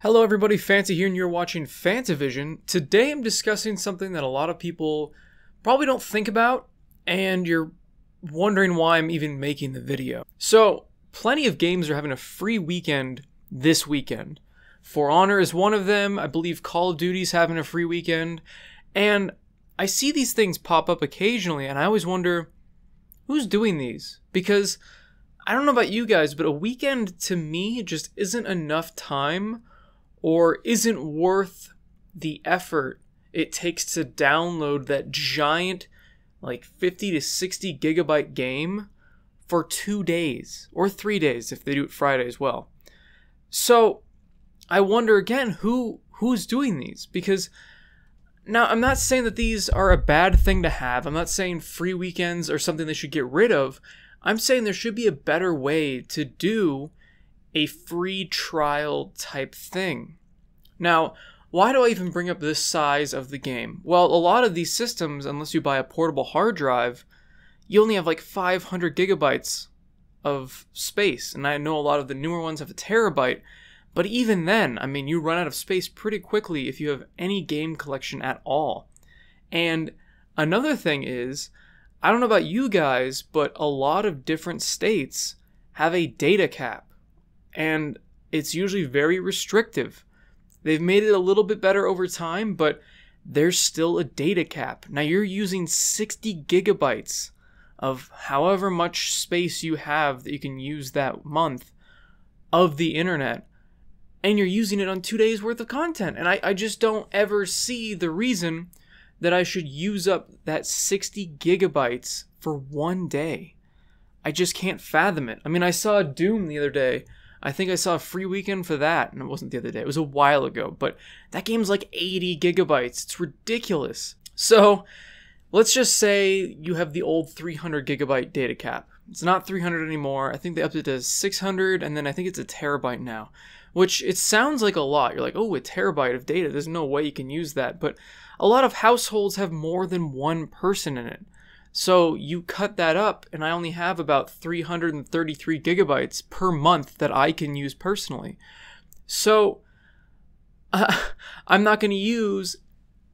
Hello everybody, Fanta here and you're watching Fantavision. Today I'm discussing something that a lot of people probably don't think about and you're wondering why I'm even making the video. So, plenty of games are having a free weekend this weekend. For Honor is one of them, I believe Call of Duty's having a free weekend, and I see these things pop up occasionally and I always wonder, who's doing these? Because I don't know about you guys, but a weekend to me just isn't enough time or isn't worth the effort it takes to download that giant, like 50 to 60 gigabyte game for 2 days, or 3 days if they do it Friday as well. So, I wonder again, who's doing these? Because, now I'm not saying that these are a bad thing to have, I'm not saying free weekends are something they should get rid of, I'm saying there should be a better way to do a free trial type thing. Now, why do I even bring up this size of the game? Well, a lot of these systems, unless you buy a portable hard drive, you only have like 500 gigabytes of space. And I know a lot of the newer ones have a terabyte, but even then, I mean, you run out of space pretty quickly if you have any game collection at all. And another thing is, I don't know about you guys, but a lot of different states have a data cap. And it's usually very restrictive. They've made it a little bit better over time, but there's still a data cap. Now you're using 60 gigabytes of however much space you have that you can use that month of the internet, and you're using it on 2 days worth of content. And I just don't ever see the reason that I should use up that 60 gigabytes for 1 day. I just can't fathom it. I mean, I saw Doom the other day. I think I saw a free weekend for that, and it wasn't the other day. It was a while ago, but that game's like 80 gigabytes. It's ridiculous. So, let's just say you have the old 300 gigabyte data cap. It's not 300 anymore. I think they upped it to 600, and then I think it's a terabyte now, which it sounds like a lot. You're like, oh, a terabyte of data. There's no way you can use that, but a lot of households have more than one person in it. So you cut that up, and I only have about 333 gigabytes per month that I can use personally. So I'm not going to use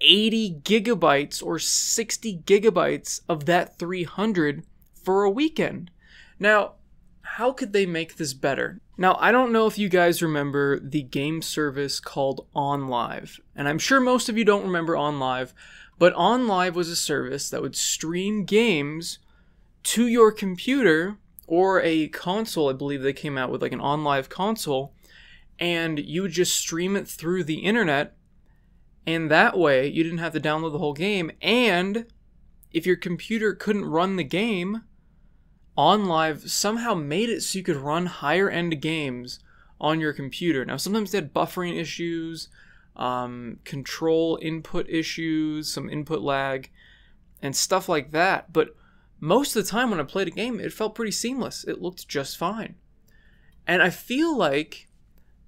80 gigabytes or 60 gigabytes of that 300 for a weekend. Now, how could they make this better? Now, I don't know if you guys remember the game service called OnLive, and I'm sure most of you don't remember OnLive, but OnLive was a service that would stream games to your computer or a console. I believe they came out with like an OnLive console, and you would just stream it through the internet, and that way you didn't have to download the whole game. And if your computer couldn't run the game, OnLive somehow made it so you could run higher end games on your computer. Now, sometimes they had buffering issues, control input issues, some input lag, and stuff like that. But most of the time when I played a game, it felt pretty seamless. It looked just fine. And I feel like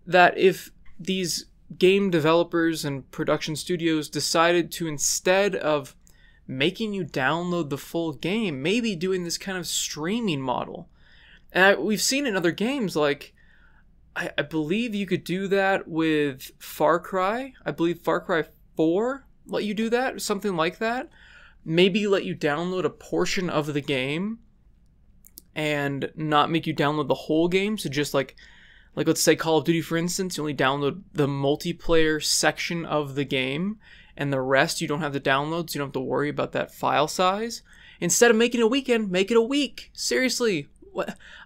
that if these game developers and production studios decided to, instead of making you download the full game, maybe doing this kind of streaming model. And we've seen in other games, like, I believe you could do that with Far Cry. I believe Far Cry 4 let you do that, something like that. Maybe let you download a portion of the game and not make you download the whole game. So just like let's say Call of Duty, for instance, you only download the multiplayer section of the game, and the rest you don't have to download, so you don't have to worry about that file size. Instead of making it a weekend, make it a week. Seriously.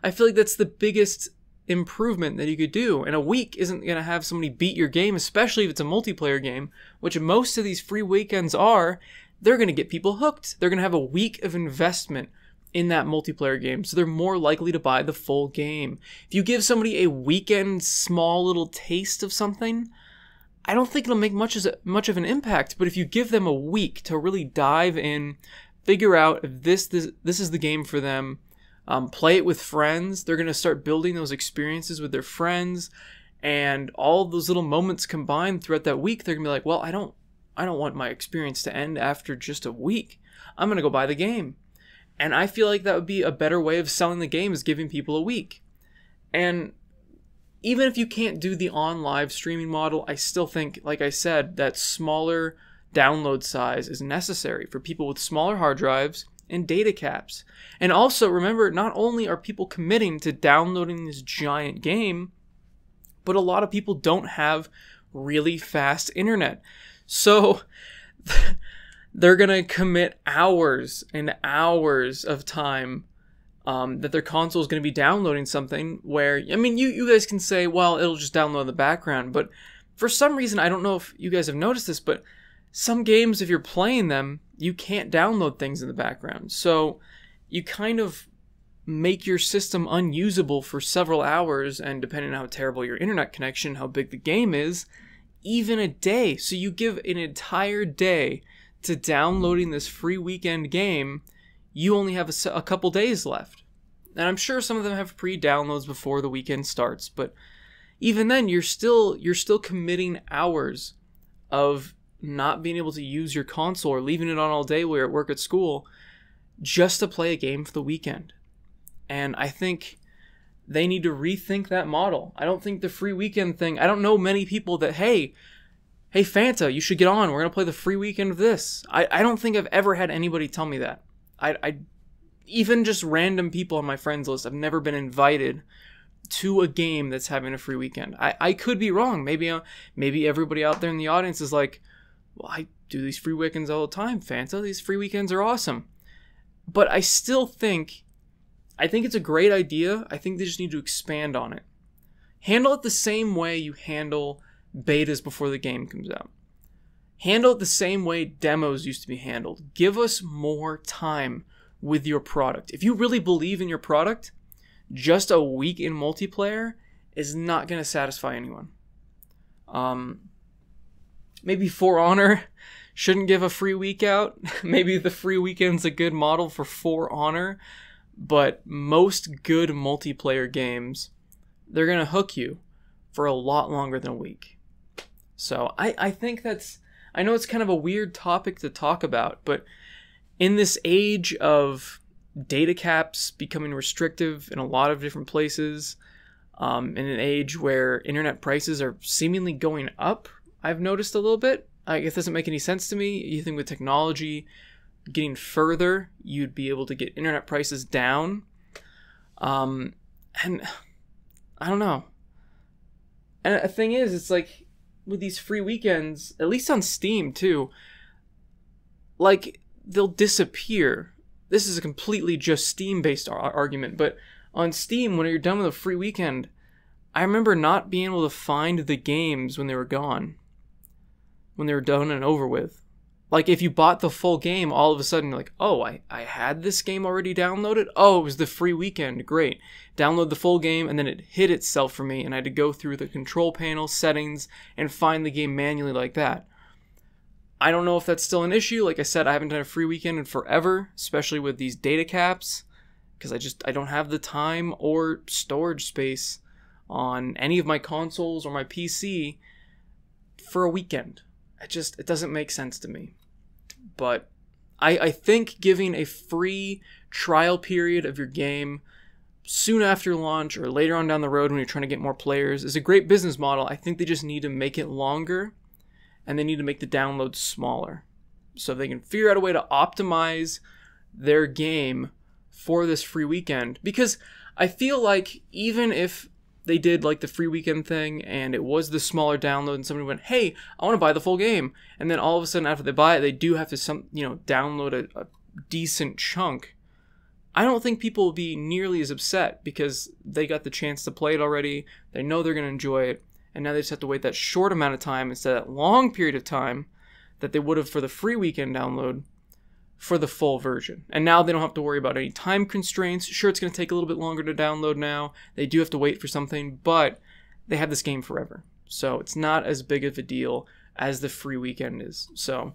I feel like that's the biggest improvement that you could do. And a week isn't going to have somebody beat your game, especially if it's a multiplayer game, which most of these free weekends are. They're going to get people hooked. They're going to have a week of investment in that multiplayer game, so they're more likely to buy the full game. If you give somebody a weekend small little taste of something, I don't think it'll make much of an impact. But if you give them a week to really dive in, figure out if this is the game for them, play it with friends, they're going to start building those experiences with their friends, and all those little moments combined throughout that week, they're going to be like, well, I don't want my experience to end after just a week. I'm going to go buy the game. And I feel like that would be a better way of selling the game, is giving people a week. And even if you can't do the on live streaming model, I still think, like I said, that smaller download size is necessary for people with smaller hard drives and data caps. And also remember, not only are people committing to downloading this giant game, but a lot of people don't have really fast internet. So they're going to commit hours and hours of time that their console is going to be downloading something where, I mean, you guys can say, well, it'll just download in the background. But for some reason, I don't know if you guys have noticed this, but some games, if you're playing them, you can't download things in the background. So you kind of make your system unusable for several hours, and depending on how terrible your internet connection, how big the game is, even a day. So you give an entire day to downloading this free weekend game, you only have a couple days left. And I'm sure some of them have pre-downloads before the weekend starts, but even then, you're still committing hours of not being able to use your console or leaving it on all day while you're at work, at school, just to play a game for the weekend. And I think they need to rethink that model. I don't think the free weekend thing, I don't know many people that, hey Fanta, you should get on, we're going to play the free weekend of this. I don't think I've ever had anybody tell me that. I even just random people on my friends list, I've never been invited to a game that's having a free weekend. I could be wrong. Maybe everybody out there in the audience is like, well, I do these free weekends all the time, Fanta. These free weekends are awesome. But I still think it's a great idea. I think they just need to expand on it. Handle it the same way you handle betas before the game comes out. Handle it the same way demos used to be handled. Give us more time with your product. If you really believe in your product, just a week in multiplayer is not going to satisfy anyone. Maybe For Honor shouldn't give a free week out. Maybe the free weekend's a good model for For Honor. But most good multiplayer games, they're going to hook you for a lot longer than a week. So I think I know it's kind of a weird topic to talk about, but in this age of data caps becoming restrictive in a lot of different places, in an age where internet prices are seemingly going up, I've noticed a little bit. It doesn't make any sense to me. You think with technology getting further, you'd be able to get internet prices down. And I don't know. And the thing is, it's like with these free weekends, at least on Steam too, like they'll disappear. This is a completely just Steam-based argument, but on Steam, when you're done with a free weekend, I remember not being able to find the games when they were gone, when they were done and over with. Like, if you bought the full game, all of a sudden you're like, oh, I had this game already downloaded? Oh, it was the free weekend. Great. Download the full game, and then it hid itself for me, and I had to go through the control panel settings and find the game manually like that. I don't know if that's still an issue. Like I said, I haven't done a free weekend in forever, especially with these data caps, because I don't have the time or storage space on any of my consoles or my PC for a weekend. It doesn't make sense to me. But I think giving a free trial period of your game soon after launch or later on down the road when you're trying to get more players is a great business model. I think they just need to make it longer, and they need to make the downloads smaller. So if they can figure out a way to optimize their game for this free weekend. Because I feel like even if they did like the free weekend thing and it was the smaller download and somebody went, hey, I want to buy the full game, and then all of a sudden after they buy it, they do have to download a decent chunk, I don't think people will be nearly as upset because they got the chance to play it already. They know they're going to enjoy it, and now they just have to wait that short amount of time instead of that long period of time that they would have for the free weekend download for the full version. And now they don't have to worry about any time constraints. Sure, it's going to take a little bit longer to download now. They do have to wait for something, but they have this game forever. So it's not as big of a deal as the free weekend is. So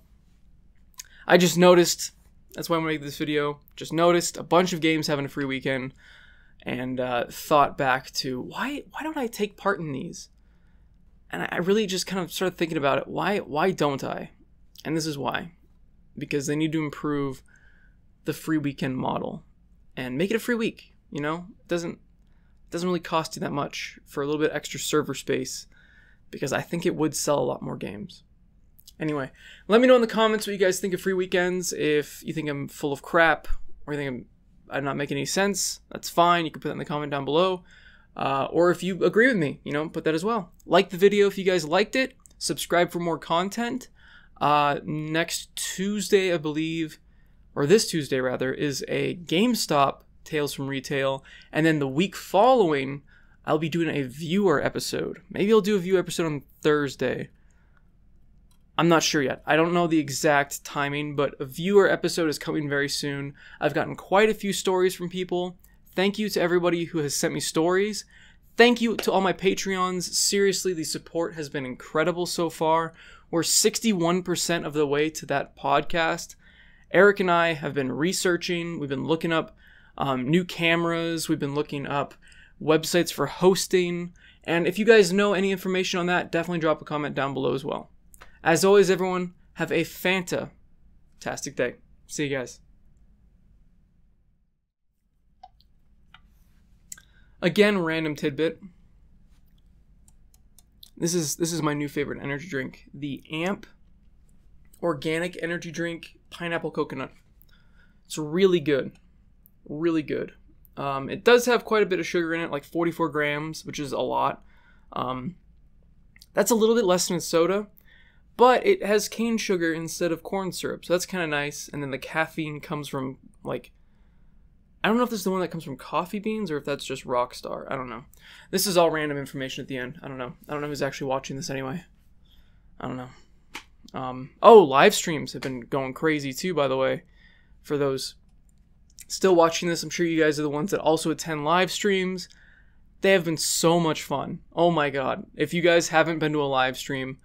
I just noticed, that's why I'm making this video, just noticed a bunch of games having a free weekend and thought back to why don't I take part in these? And I really just kind of started thinking about it. Why don't I? And this is why. Because they need to improve the free weekend model and make it a free week. You know, It doesn't really cost you that much for a little bit extra server space, because I think it would sell a lot more games. Anyway, let me know in the comments what you guys think of free weekends. If you think I'm full of crap, or you think I'm not making any sense, that's fine. You can put that in the comment down below. Or if you agree with me, put that as well. Like the video if you guys liked it. Subscribe for more content. Next Tuesday, I believe, or this Tuesday rather, is a GameStop Tales from Retail. And then the week following, I'll be doing a viewer episode. Maybe I'll do a viewer episode on Thursday. I'm not sure yet. I don't know the exact timing, but a viewer episode is coming very soon. I've gotten quite a few stories from people. Thank you to everybody who has sent me stories. Thank you to all my Patreons. Seriously, the support has been incredible so far. We're 61% of the way to that podcast. Eric and I have been researching. We've been looking up new cameras. We've been looking up websites for hosting. And if you guys know any information on that, definitely drop a comment down below as well. As always, everyone, have a Fanta-tastic day. See you guys. Again, random tidbit. This is my new favorite energy drink. The AMP Organic Energy Drink Pineapple Coconut. It's really good. Really good. It does have quite a bit of sugar in it, like 44 grams, which is a lot. That's a little bit less than a soda. But it has cane sugar instead of corn syrup, so that's kind of nice. And then the caffeine comes from, like, I don't know if this is the one that comes from coffee beans or if that's just Rockstar. I don't know. This is all random information at the end. I don't know. I don't know who's actually watching this anyway. I don't know. Oh, live streams have been going crazy too, by the way. For those still watching this, I'm sure you guys are the ones that also attend live streams. They have been so much fun. Oh my god. If you guys haven't been to a live stream,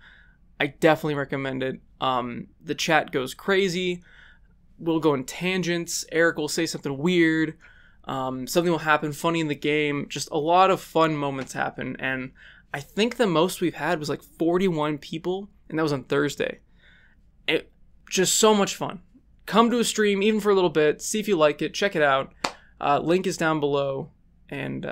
I definitely recommend it. The chat goes crazy. We'll go in tangents. Eric will say something weird. Something will happen funny in the game. Just a lot of fun moments happen. And I think the most we've had was like 41 people. And that was on Thursday. Just so much fun. Come to a stream, even for a little bit. See if you like it. Check it out. Link is down below. And